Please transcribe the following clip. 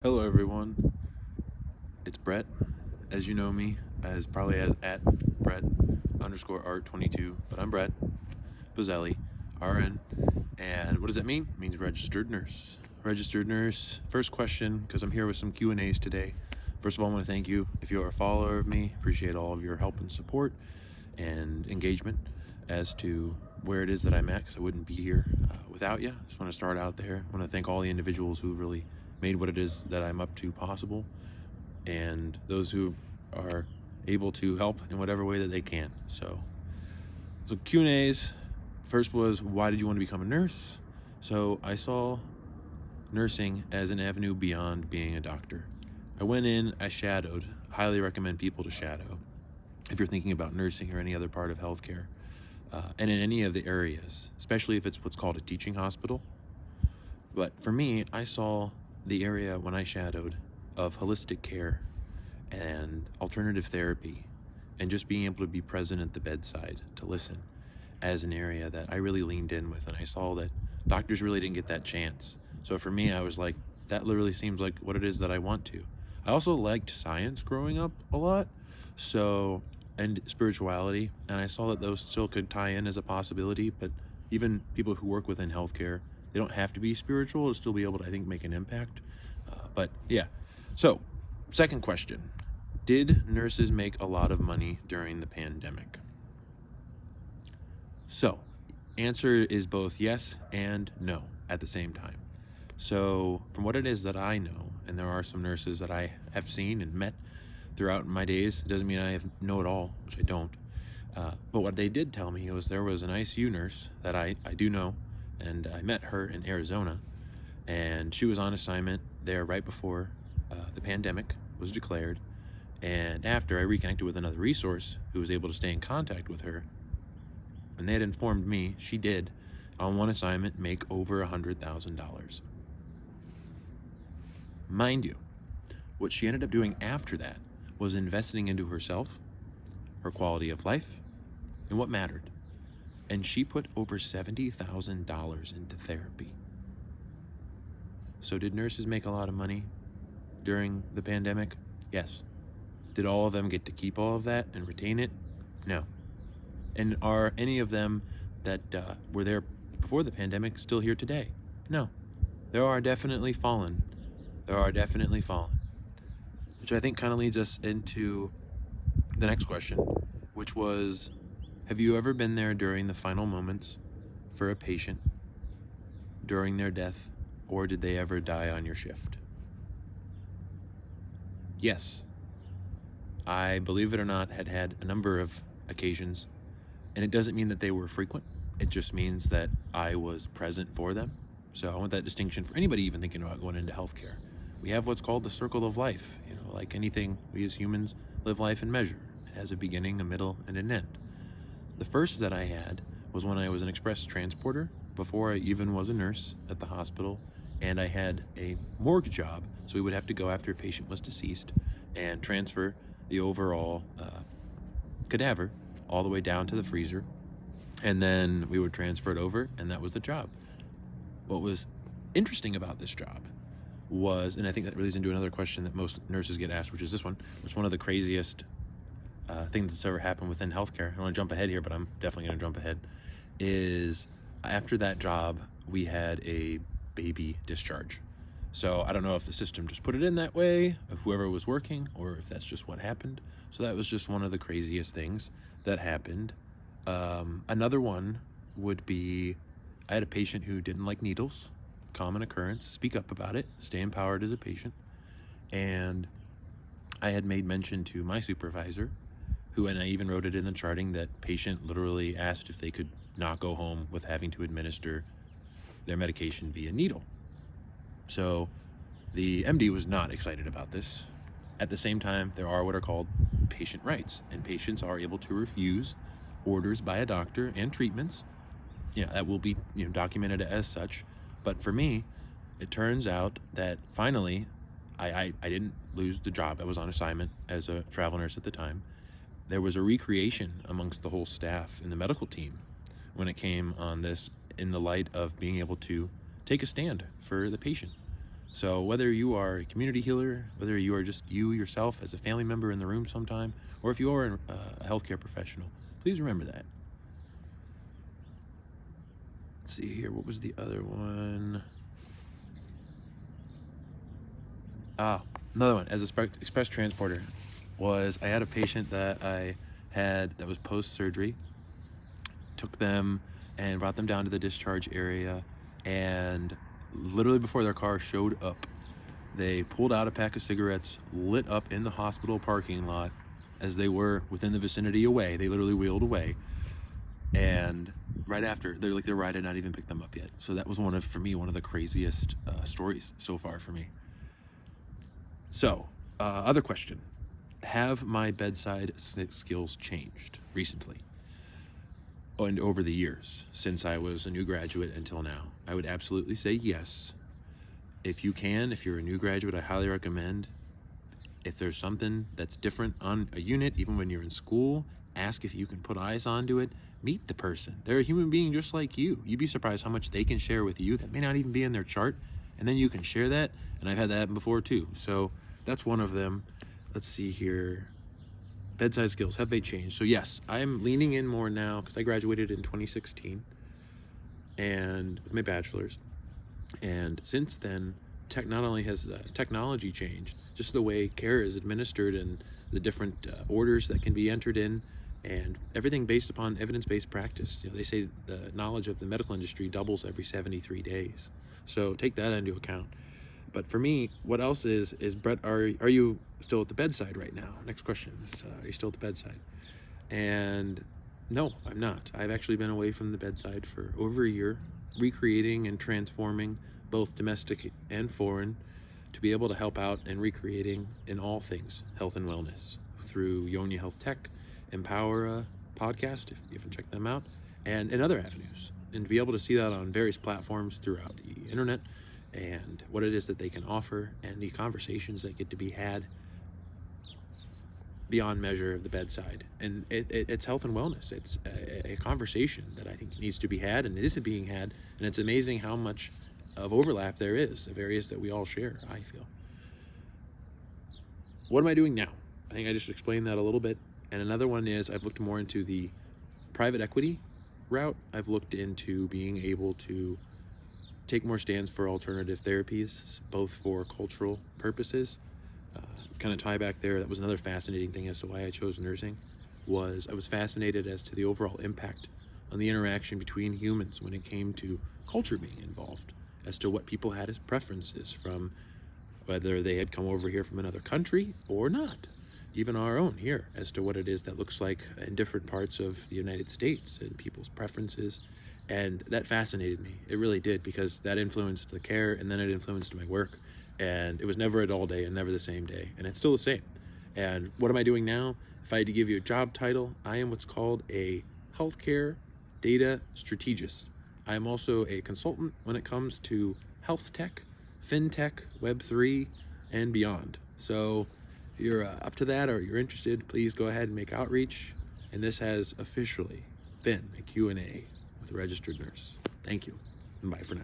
Hello everyone, it's Brett, as you know me, as probably as at Brett underscore art 22, but I'm Brett Bozzelli, RN, and what does that mean? It means registered nurse. Registered nurse, first question, because I'm here with some Q&As today. First of all, I want to thank you. If you're a follower of me, appreciate all of your help and support and engagement as to where it is that I'm at, because I wouldn't be here without you. Just want to start out there. I want to thank all the individuals who really made what it is that I'm up to possible, and those who are able to help in whatever way that they can. So Q&As. First was, why did you want to become a nurse? So I saw nursing as an avenue beyond being a doctor. I went in, I shadowed. Highly recommend people to shadow if you're thinking about nursing or any other part of healthcare, and in any of the areas, especially if it's what's called a teaching hospital. But for me, I saw the area when I shadowed of holistic care and alternative therapy and just being able to be present at the bedside to listen as an area that I really leaned in with. And I saw that doctors really didn't get that chance. So for me, I was like, that literally seems like what it is that I want to. I also liked science growing up a lot, so, and spirituality, and I saw that those still could tie in as a possibility. But even people who work within healthcare, they don't have to be spiritual to still be able to, I think, make an impact. But yeah. So, second question, did nurses make a lot of money during the pandemic? So, answer is both yes and no at the same time. So, from what it is that I know, and there are some nurses that I have seen and met throughout my days, it doesn't mean I know it all, which I don't. But what they did tell me was there was an ICU nurse that I do know, and I met her in Arizona, and she was on assignment there right before the pandemic was declared. And after, I reconnected with another resource who was able to stay in contact with her, and they had informed me she did, on one assignment, make over $100,000. Mind you, what she ended up doing after that was investing into herself, her quality of life, and what mattered. And she put over $70,000 into therapy. So did nurses make a lot of money during the pandemic? Yes. Did all of them get to keep all of that and retain it? No. And are any of them that were there before the pandemic still here today? No. There are definitely fallen. Which I think kind of leads us into the next question, which was, have you ever been there during the final moments for a patient during their death, or did they ever die on your shift? Yes. I, believe it or not, had a number of occasions, and it doesn't mean that they were frequent. It just means that I was present for them. So I want that distinction for anybody even thinking about going into healthcare. We have what's called the circle of life. Like anything, we as humans live life in measure. It has a beginning, a middle, and an end. The first that I had was when I was an express transporter, before I even was a nurse at the hospital, and I had a morgue job, so we would have to go after a patient was deceased and transfer the overall cadaver all the way down to the freezer, and then we would transfer it over, and that was the job. What was interesting about this job was, and I think that leads into another question that most nurses get asked, which is this one, which is one of the craziest things that's ever happened within healthcare. I don't want to jump ahead here, but I'm definitely going to jump ahead. Is after that job, we had a baby discharge. So I don't know if the system just put it in that way, of whoever was working, or if that's just what happened. So that was just one of the craziest things that happened. Another one would be, I had a patient who didn't like needles, common occurrence, speak up about it, stay empowered as a patient. And I had made mention to my supervisor, and I even wrote it in the charting, that patient literally asked if they could not go home with having to administer their medication via needle. So the MD was not excited about this. At the same time, there are what are called patient rights, and patients are able to refuse orders by a doctor and treatments. That will be documented as such. But for me, it turns out that finally, I didn't lose the job. I was on assignment as a travel nurse at the time. There was a recreation amongst the whole staff and the medical team when it came on this, in the light of being able to take a stand for the patient. So whether you are a community healer, whether you are just you yourself as a family member in the room sometime, or if you are a healthcare professional, please remember that. Let's see here. What was the other one? Another one. As a express transporter, I had a patient that I had that was post-surgery. Took them and brought them down to the discharge area, and literally before their car showed up, they pulled out a pack of cigarettes, lit up in the hospital parking lot as they were within the vicinity away. They literally wheeled away, and right after, their ride had not even picked them up yet. So that was for me, one of the craziest stories so far for me. So, other question. Have my bedside skills changed recently and over the years since I was a new graduate until now? I would absolutely say yes. If you're a new graduate, I highly recommend, if there's something that's different on a unit, even when you're in school, ask if you can put eyes onto it. Meet the person. They're a human being just like you. You'd be surprised how much they can share with you that may not even be in their chart, and then you can share that. And I've had that happen before too. So that's one of them. Let's see here. Bedside skills, have they changed? So yes, I'm leaning in more now because I graduated in 2016 and with my bachelor's. And since then, not only has technology changed, just the way care is administered and the different orders that can be entered in, and everything based upon evidence-based practice. They say the knowledge of the medical industry doubles every 73 days. So take that into account. But for me, what else is Brett, are you still at the bedside right now? Next question is, are you still at the bedside? And no, I'm not. I've actually been away from the bedside for over a year, recreating and transforming both domestic and foreign to be able to help out and recreating in all things health and wellness through Yonia Health Tech, Empower podcast, if you haven't checked them out, and in other avenues. And to be able to see that on various platforms throughout the internet, and what it is that they can offer, and the conversations that get to be had beyond measure of the bedside. And it's health and wellness. It's a conversation that I think needs to be had, and it is being had. And it's amazing how much of overlap there is of areas that we all share, I feel. What am I doing now? I think I just explained that a little bit. And another one is I've looked more into the private equity route. I've looked into being able to take more stands for alternative therapies, both for cultural purposes. Kind of tie back there, that was another fascinating thing as to why I chose nursing, was I was fascinated as to the overall impact on the interaction between humans when it came to culture being involved, as to what people had as preferences from whether they had come over here from another country or not, even our own here, as to what it is that looks like in different parts of the United States and people's preferences. And that fascinated me. It really did, because that influenced the care, and then it influenced my work. And it was never a dull day and never the same day. And it's still the same. And what am I doing now? If I had to give you a job title, I am what's called a healthcare data strategist. I am also a consultant when it comes to health tech, fintech, Web3, and beyond. So if you're up to that or you're interested, please go ahead and make outreach. And this has officially been a Q&A with a registered nurse. Thank you, and bye for now.